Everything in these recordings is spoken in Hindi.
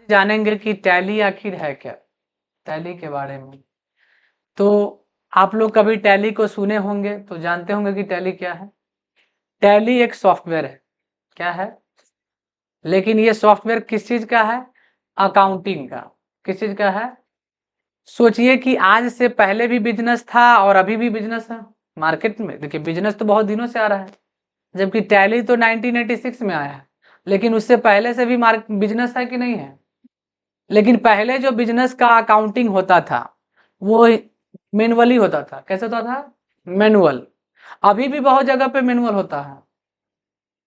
जानेंगे कि टैली आखिर है क्या, टैली के बारे में। तो आप लोग कभी टैली को सुने होंगे तो जानते होंगे कि टैली क्या है। टैली एक सॉफ्टवेयर है, क्या है, लेकिन ये सॉफ्टवेयर किस चीज का है, अकाउंटिंग का। किस चीज का है, सोचिए कि आज से पहले भी बिजनेस था और अभी भी बिजनेस है मार्केट में। देखिए बिजनेस तो बहुत दिनों से आ रहा है, जबकि टैली तो 1986 में आया है, लेकिन उससे पहले से भी बिजनेस है कि नहीं है। लेकिन पहले जो बिजनेस का अकाउंटिंग होता था वो मैनुअली होता था। कैसे होता था, मैनुअल। अभी भी बहुत जगह पे मैनुअल होता है,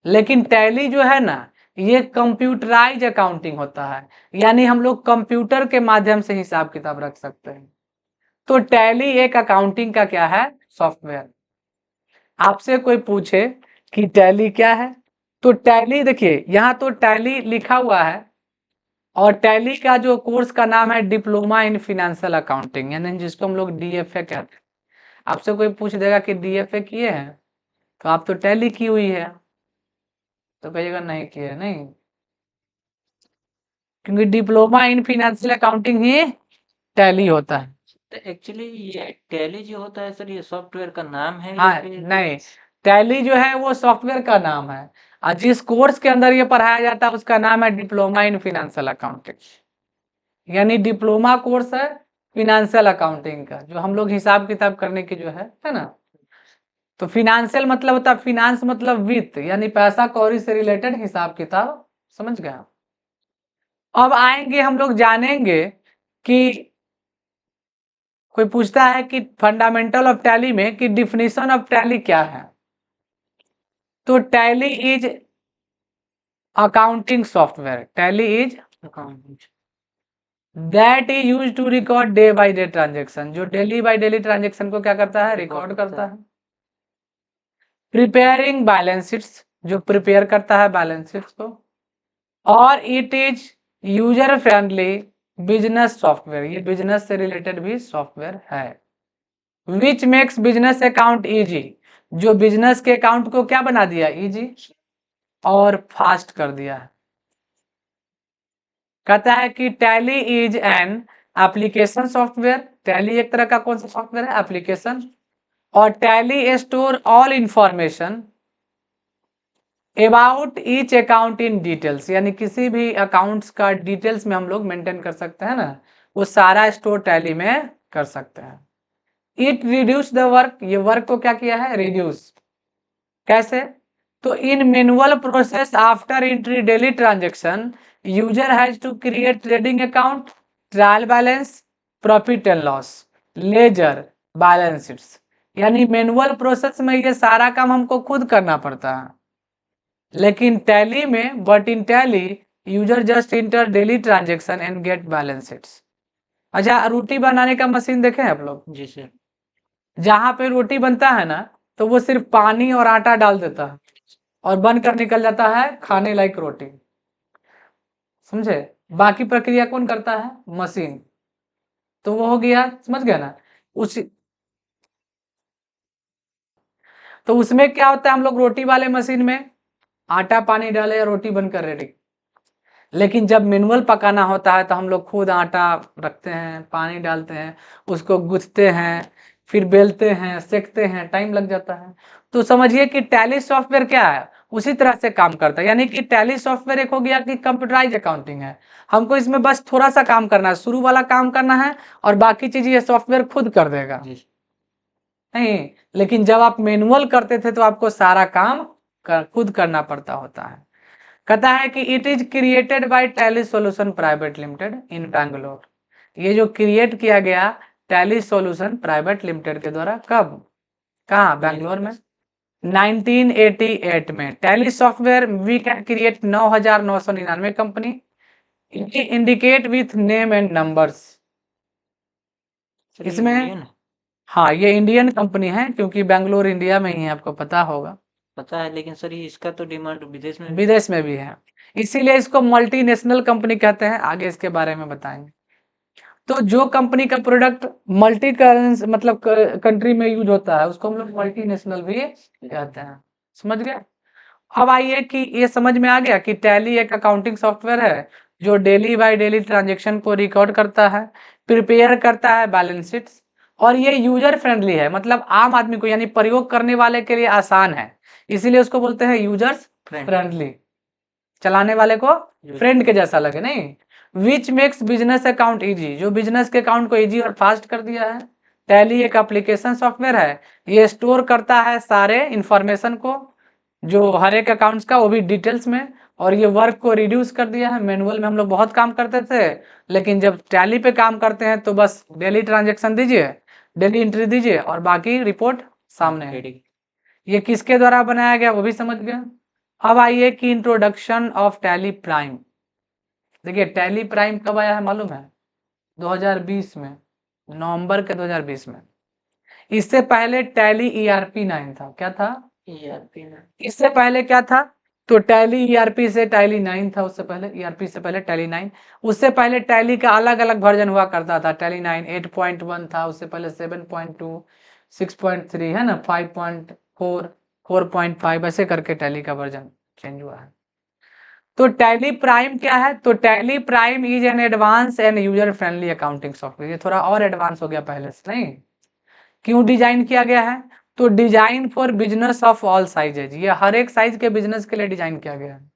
लेकिन टैली जो है ना, ये कंप्यूटराइज अकाउंटिंग होता है, यानी हम लोग कंप्यूटर के माध्यम से हिसाब किताब रख सकते हैं। तो टैली एक अकाउंटिंग का क्या है, सॉफ्टवेयर। आपसे कोई पूछे कि टैली क्या है, तो टैली, देखिए यहाँ तो टैली लिखा हुआ है, और टैली का जो कोर्स का नाम है डिप्लोमा इन फाइनेंशियल अकाउंटिंग, यानी जिसको हम लोग डीएफए कहते हैं। आपसे कोई पूछ देगा कि डीएफए किए हैं, तो आप तो टैली की हुई है, तो कहिएगा नहीं किए, नहीं, क्योंकि diploma in financial accounting he tally होता है। तो एक्चुअली ये टैली जो होता है सर, ये सॉफ्टवेयर का नाम है या हाँ, फिर नहीं, टैली जो है वो सॉफ्टवेयर का नाम है, और जिस कोर्स के अंदर ये पढ़ाया जाता है उसका नाम है डिप्लोमा इन फाइनेंशियल अकाउंटिंग, यानी डिप्लोमा कोर्स है फिनेंशियल अकाउंटिंग का, जो हम लोग हिसाब किताब करने की जो है ना। तो फिनेंशियल मतलब होता है, फिनांस मतलब वित्त, यानी पैसा कौड़ी से रिलेटेड हिसाब किताब, समझ गया। अब आएंगे हम लोग जानेंगे कि कोई पूछता है कि फंडामेंटल ऑफ टैली में कि डिफिनीशन ऑफ टैली क्या है, तो Tally is accounting software, Tally is accounting? That is use to record day by day transaction, जो डेली बाय डेली ट्रांजेक्शन को क्या करता है, रिकॉर्ड करता है। प्रिपेयरिंग बैलेंस शीट्स, जो प्रिपेयर करता है बैलेंस शीट्स को। और it is user friendly business software, ये बिजनेस से रिलेटेड भी सॉफ्टवेयर है। Which makes business account easy, जो बिजनेस के अकाउंट को क्या बना दिया, इजी और फास्ट कर दिया है। कहता है कि tally is an application software, tally एक तरह का कौन सा सॉफ्टवेयर है, एप्लीकेशन। और tally store all information about each account in details, यानी किसी भी अकाउंट्स का डिटेल्स में हम लोग मेंटेन कर सकते हैं ना, वो सारा स्टोर टैली में कर सकते हैं। इट रिड्यूस द वर्क, ये वर्क को क्या किया है, रिड्यूस। कैसे, तो in manual process after entry daily transaction user has to create trading account, trial balance, profit and loss, ledger, balance sheets, यानी मैनुअल प्रोसेस में ये सारा काम हमको खुद करना पड़ता है। लेकिन टैली में, but in Tally user just enter daily transaction and get balance sheets. अच्छा, रोटी बनाने का मशीन देखे हैं आप लोग, जी सर। जहां पे रोटी बनता है ना, तो वो सिर्फ पानी और आटा डाल देता है और बनकर निकल जाता है खाने लायक रोटी, समझे। बाकी प्रक्रिया कौन करता है, मशीन। तो वो हो गया, समझ गया ना। उसी, तो उसमें क्या होता है, हम लोग रोटी वाले मशीन में आटा पानी डाले, रोटी बनकर रेडी। लेकिन जब मैनुअल पकाना होता है तो हम लोग खुद आटा रखते हैं, पानी डालते हैं, उसको गूंथते हैं, फिर बेलते हैं, सेकते हैं, टाइम लग जाता है। तो समझिए कि टैली सॉफ्टवेयर क्या है, उसी तरह से काम करता है। यानी कि टैली सॉफ्टवेयर एक हो गया कि कंप्यूटराइज अकाउंटिंग है, हमको इसमें बस थोड़ा सा काम करना है, शुरू वाला काम करना है, और बाकी चीज ये सॉफ्टवेयर खुद कर देगा। नहीं, लेकिन जब आप मैनुअल करते थे तो आपको सारा काम खुद करना पड़ता होता है। कहता है कि it is created by Tally solution private limited in Bangalore, ये जो क्रिएट किया गया टैली सॉल्यूशन प्राइवेट लिमिटेड के द्वारा, कब, कहाँ, बैंगलोर में 1988 में। Tally software we can create 9,999 company, indicate with name and numbers. इसमें, हाँ, ये इंडियन कंपनी है क्योंकि बैंगलोर इंडिया में ही है, आपको पता होगा। पता है, लेकिन सर ये इसका तो डिमांड विदेश में भी है, इसीलिए इसको मल्टीनेशनल कंपनी कहते हैं, आगे इसके बारे में बताएंगे। तो जो कंपनी का प्रोडक्ट मल्टी करेंसी मतलब कंट्री में यूज होता है उसको हम लोग मल्टीनेशनल भी कहते हैं, समझ गए। अब आइए कि ये समझ में आ गया कि टैली एक अकाउंटिंग सॉफ्टवेयर है, जो डेली बाय डेली ट्रांजेक्शन को रिकॉर्ड करता है, प्रिपेयर करता है बैलेंस शीट्स, और ये यूजर फ्रेंडली है, मतलब आम आदमी को यानी प्रयोग करने वाले के लिए आसान है, इसीलिए उसको बोलते हैं यूजर्स फ्रेंडली, चलाने वाले को फ्रेंड के जैसा लगे, नहीं। विच मेक्स बिजनेस अकाउंट इजी, जो बिजनेस के अकाउंट को इजी और फास्ट कर दिया है। टैली एक एप्लीकेशन सॉफ्टवेयर है, ये स्टोर करता है सारे इंफॉर्मेशन को, जो हर एक अकाउंट्स का, वो भी डिटेल्स में, और ये वर्क को रिड्यूस कर दिया है। मैनुअल में हम लोग बहुत काम करते थे, लेकिन जब टैली पे काम करते हैं तो बस डेली ट्रांजेक्शन दीजिए, डेली एंट्री दीजिए और बाकी रिपोर्ट सामने है। ये किसके द्वारा बनाया गया वो भी समझ गए। अब आइए कि इंट्रोडक्शन ऑफ टैली प्राइम। देखिए टैली प्राइम कब आया है मालूम है? 2020 में, नवंबर के 2020 में। इससे पहले टैली ERP 9 था। क्या था? ERP 9। इससे पहले क्या था? तो टैली ERP से टैली 9 था, उससे पहले ERP से पहले टैली 9। उससे पहले टैली का अलग अलग वर्जन हुआ करता था। टैली 9 8.1 था, उससे पहले 7.2, 6.3 है ना, 5.4, 4.5 ऐसे करके टैली का वर्जन चेंज हुआ है। तो टैली प्राइम क्या है? तो Tally Prime is an advance and user friendly accounting software. ये थोड़ा और एडवांस हो गया पहले से, नहीं? क्यों डिजाइन किया गया है? तो design for business of all sizes, ये हर एक साइज के बिजनेस के लिए डिजाइन किया गया है।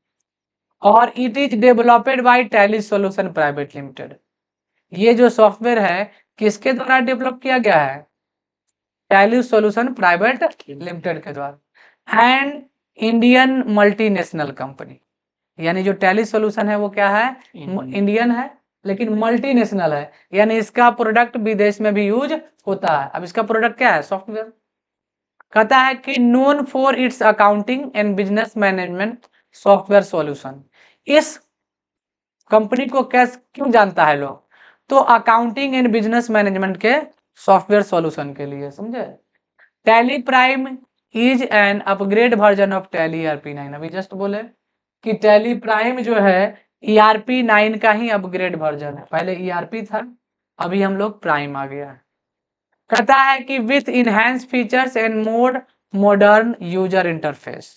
और it is developed by Tally solution private limited. ये जो सॉफ्टवेयर है किसके द्वारा डेवलप किया गया है? टैली सॉल्यूशन प्राइवेट लिमिटेड के द्वारा, एंड इंडियन मल्टीनेशनल कंपनी। यानी जो टैली सॉल्यूशन है वो क्या है? इंडियन है, लेकिन मल्टीनेशनल है, यानी इसका प्रोडक्ट विदेश में भी यूज होता है। अब इसका प्रोडक्ट क्या है? सॉफ्टवेयर। कहता है कि known for its accounting and business management software solution. इस कंपनी को कैसे क्यों जानता है लोग? तो अकाउंटिंग एंड बिजनेस मैनेजमेंट के सॉफ्टवेयर सॉल्यूशन के लिए, समझे? Tally Prime is an upgrade version of tally ERP 9। अभी जस्ट बोले कि टैली प्राइम जो है ERP 9 का ही अपग्रेड वर्जन है। पहले ERP था, अभी हम लोग प्राइम आ गया है। कहता है कि with enhance features and mode modern user interface.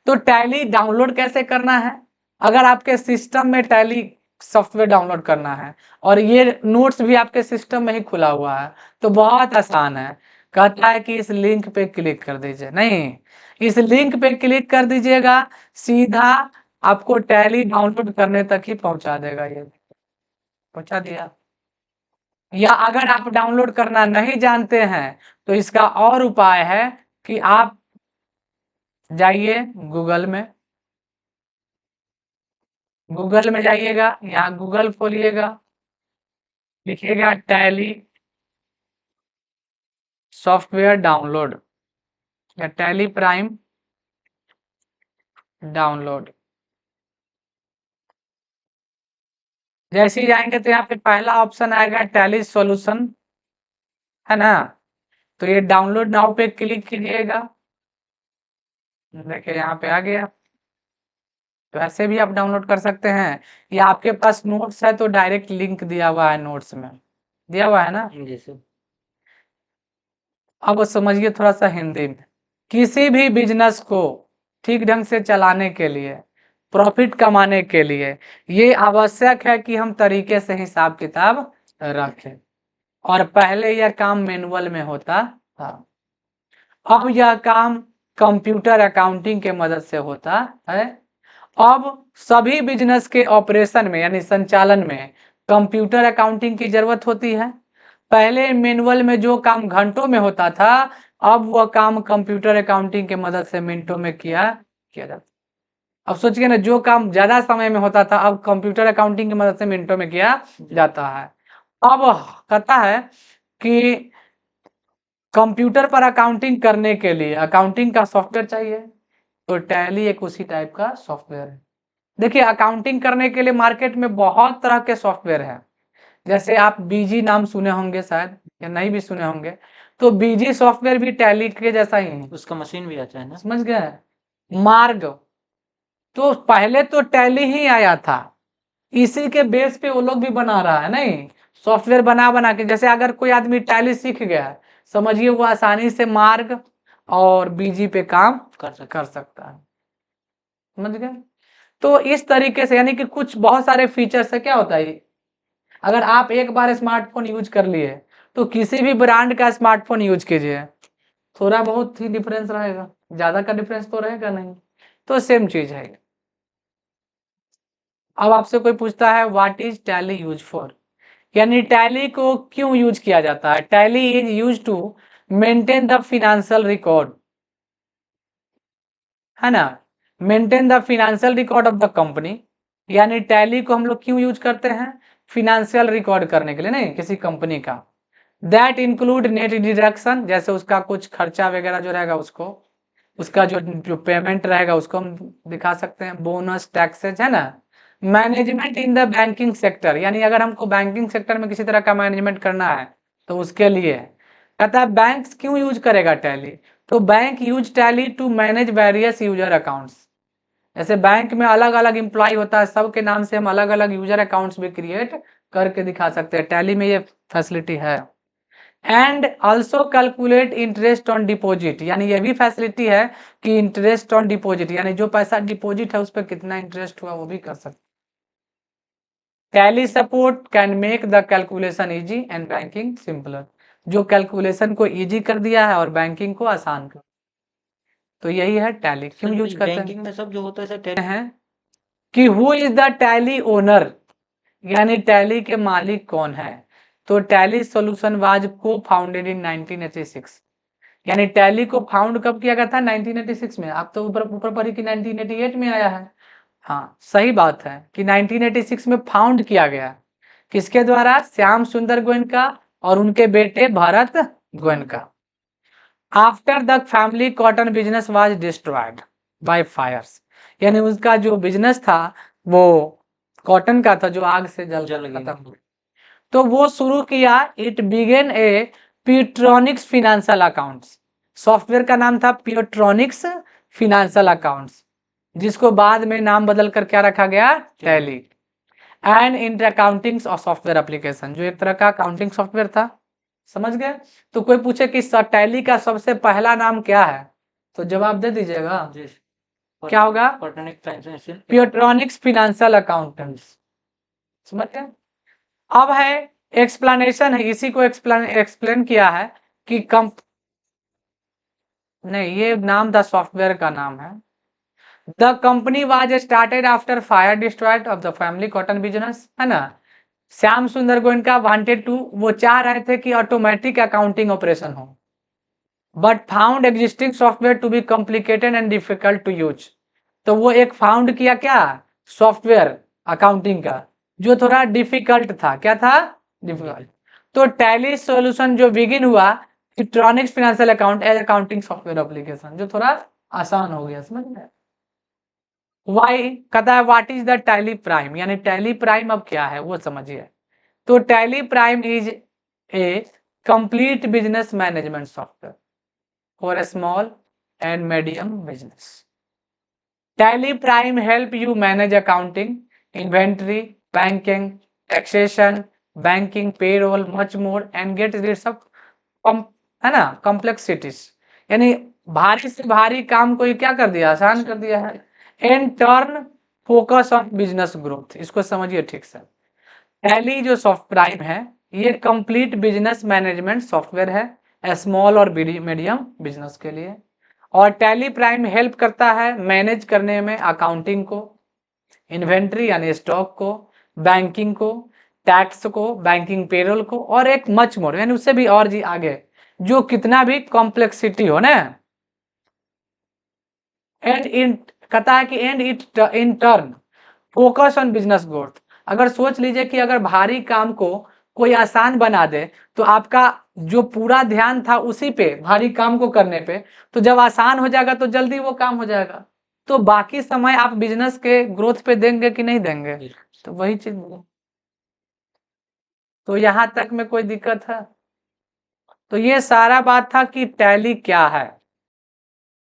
तो टैली डाउनलोड कैसे करना है? अगर आपके सिस्टम में टैली सॉफ्टवेयर डाउनलोड करना है और ये नोट्स भी आपके सिस्टम में ही खुला हुआ है तो बहुत आसान है। कहता है कि इस लिंक पे क्लिक कर दीजिए, नहीं, इस लिंक पे क्लिक कर दीजिएगा, सीधा आपको टैली डाउनलोड करने तक ही पहुंचा देगा। ये पहुंचा दिया। या अगर आप डाउनलोड करना नहीं जानते हैं तो इसका और उपाय है कि आप जाइए गूगल में, गूगल में जाइएगा, यहाँ गूगल खोलिएगा, लिखिएगा टैली सॉफ्टवेयर डाउनलोड या टैली प्राइम डाउनलोड। जैसे ही जाएंगे तो यहाँ पे पहला ऑप्शन आएगा टैली सॉल्यूशन, है ना? तो ये डाउनलोड नाउ पे क्लिक कीजिएगा। देखिए यहाँ पे आ गया। तो ऐसे भी आप डाउनलोड कर सकते हैं, या आपके पास नोट्स है तो डायरेक्ट लिंक दिया हुआ है, नोट्स में दिया हुआ है ना। जैसे अब समझिए थोड़ा सा हिंदी में। किसी भी बिजनेस को ठीक ढंग से चलाने के लिए, प्रॉफिट कमाने के लिए ये आवश्यक है कि हम तरीके से हिसाब किताब रखें। और पहले यह काम मैनुअल में होता था, अब यह काम कंप्यूटर अकाउंटिंग के मदद से होता है। अब सभी बिजनेस के ऑपरेशन में यानी संचालन में कंप्यूटर अकाउंटिंग की जरूरत होती है। पहले मैनुअल में जो काम घंटों में होता था, अब वह काम कंप्यूटर अकाउंटिंग के मदद से मिनटों में किया जाता। अब सोचिए ना, जो काम ज्यादा समय में होता था अब कंप्यूटर अकाउंटिंग की मदद से मिनटों में किया जाता है। अब कहता है कि कंप्यूटर पर अकाउंटिंग करने के लिए अकाउंटिंग का सॉफ्टवेयर चाहिए, तो टैली एक उसी टाइप का सॉफ्टवेयर है। देखिए अकाउंटिंग करने के लिए मार्केट में बहुत तरह के सॉफ्टवेयर हैं। जैसे आप बीजी नाम सुने होंगे शायद, या नहीं भी सुने होंगे, तो बीजी सॉफ्टवेयर भी टैली के जैसा ही है। उसका मशीन भी आता है ना, समझ गए? मार्ग, तो पहले तो टैली ही आया था, इसी के बेस पे वो लोग भी बना रहा है, नहीं, सॉफ्टवेयर बना बना के। जैसे अगर कोई आदमी टैली सीख गया, समझिए वो आसानी से मार्ग और बीजी पे काम कर सकता है। समझ गए? तो इस तरीके से यानी कि कुछ बहुत सारे फीचर से क्या होता है, अगर आप एक बार स्मार्टफोन यूज कर लिए तो किसी भी ब्रांड का स्मार्टफोन यूज कीजिए, थोड़ा बहुत ही डिफरेंस रहेगा, ज्यादा का डिफरेंस तो रहेगा नहीं, तो सेम चीज है। अब आपसे कोई पूछता है what is Tally use for, यानी टैली को क्यों यूज किया जाता है। Tally is use to maintain the financial record, है ना, maintain the financial record of the company, यानी टैली को हम लोग क्यों यूज करते हैं, फिनेंशियल रिकॉर्ड करने के लिए, नहीं किसी कंपनी का। दैट इंक्लूड नेट डिडक्शन, जैसे उसका कुछ खर्चा वगैरह जो रहेगा उसको, उसका जो पेमेंट रहेगा उसको हम दिखा सकते हैं, बोनस टैक्सेज, है ना। Management in the banking sector, यानी अगर हमको बैंकिंग सेक्टर में किसी तरह का मैनेजमेंट करना है तो उसके लिए। कहता है बैंक क्यों यूज करेगा टैली, तो bank use Tally to manage various user accounts, जैसे बैंक में अलग अलग इंप्लॉय होता है, सबके नाम से हम अलग अलग यूजर अकाउंट्स भी क्रिएट करके दिखा सकते हैं, टैली में ये फैसिलिटी है। And also calculate interest on deposit, यानी ये भी फैसिलिटी है कि इंटरेस्ट ऑन डिपॉजिट, यानी जो पैसा डिपॉजिट है उस पर कितना इंटरेस्ट हुआ वो भी कर सकते। Tally support can make the calculation easy and banking simpler, जो कैलकुलेशन को इजी कर दिया है और बैंकिंग को आसान कर, तो यही है टैली क्यों यूज करते बैंकिंग में सब जो होता है सर हैं कि who is the tally owner, यानी टैली के मालिक कौन है। तो टैली सॉल्यूशन वाज को फाउंडेड इन 1986, यानी टैली को फाउंड कब किया गया था 1986 में, आप तो ऊपर ऊपर पढ़ी कि 1988 में आया है। हाँ सही बात है कि 1986 में फाउंड किया गया, किसके द्वारा, श्याम सुंदर गोयनका और उनके बेटे Bharat Goenka. After the family cotton business was destroyed by fires, यानी उसका जो बिजनेस था वो कॉटन का था जो आग से जल खत्म हुआ, तो वो शुरू किया, it began a Peutronics financial accounts, software का नाम था प्यूट्रॉनिक्स फिनेंशियल अकाउंट्स, जिसको बाद में नाम बदल कर क्या रखा गया, tally. And inter accounting software application, जो एक तरह का अकाउंटिंग सॉफ्टवेयर था, समझ गए। तो कोई पूछे कि टैली का सबसे पहला नाम क्या है, तो जवाब दे दीजिएगा, क्या होगा, प्यूट्रॉनिक्स फिनेंशियल अकाउंटेंट्स, समझ गए। अब है एक्सप्लेनेशन है, इसी को एक्सप्लेन किया है कि नहीं ये नाम था सॉफ्टवेयर का नाम है। The company was started after fire destroyed of the family cotton business, है ना। श्याम सुंदर गोयनका वांटेड टू, वो चाह रहे थे कि ऑटोमेटिक अकाउंटिंग ऑपरेशन हो, but found existing software to be complicated and difficult to use, तो वो एक फाउंड किया क्या, सॉफ्टवेयर अकाउंटिंग का जो थोड़ा डिफिकल्ट था, क्या था, डिफिकल्ट। तो टैली सॉल्यूशन जो बिगिन हुआ electronics financial account as accounting software application, जो थोड़ा आसान हो गया, समझ में। वाई कहता है what is the Tally Prime, यानी टैली प्राइम अब क्या है वो समझिए। तो Tally Prime is a complete business management software for a small and medium business. Tally Prime help you manage accounting, inventory, banking, taxation, banking, payroll, much more and get rids of, है ना, कॉम्प्लेक्सिटीज, यानी भारी से भारी काम को ये क्या कर दिया, आसान कर दिया है। And turn focus on business growth, इसको समझिए ठीक से। टैली जो सॉफ्ट प्राइम है ये कंप्लीट बिजनेस मैनेजमेंट सॉफ्टवेयर है स्मॉल और मीडियम बिजनेस के लिए, और टैली प्राइम हेल्प करता है मैनेज करने में अकाउंटिंग को, इन्वेंट्री यानी स्टॉक को, बैंकिंग को, टैक्स को, बैंकिंग पेरोल को, और एक मच मोर यानी उससे भी और जी आगे जो कितना भी कॉम्प्लेक्सिटी हो ना। एंड इन कहता है कि and it in turn focus on business growth, अगर सोच लीजिए कि अगर भारी काम को कोई आसान बना दे तो आपका जो पूरा ध्यान था उसी पे, भारी काम को करने पे, तो जब आसान हो जाएगा तो जल्दी वो काम हो जाएगा, तो बाकी समय आप बिजनेस के ग्रोथ पे देंगे कि नहीं देंगे, तो वही चीज। तो यहां तक में कोई दिक्कत है, तो ये सारा बात था कि टैली क्या है।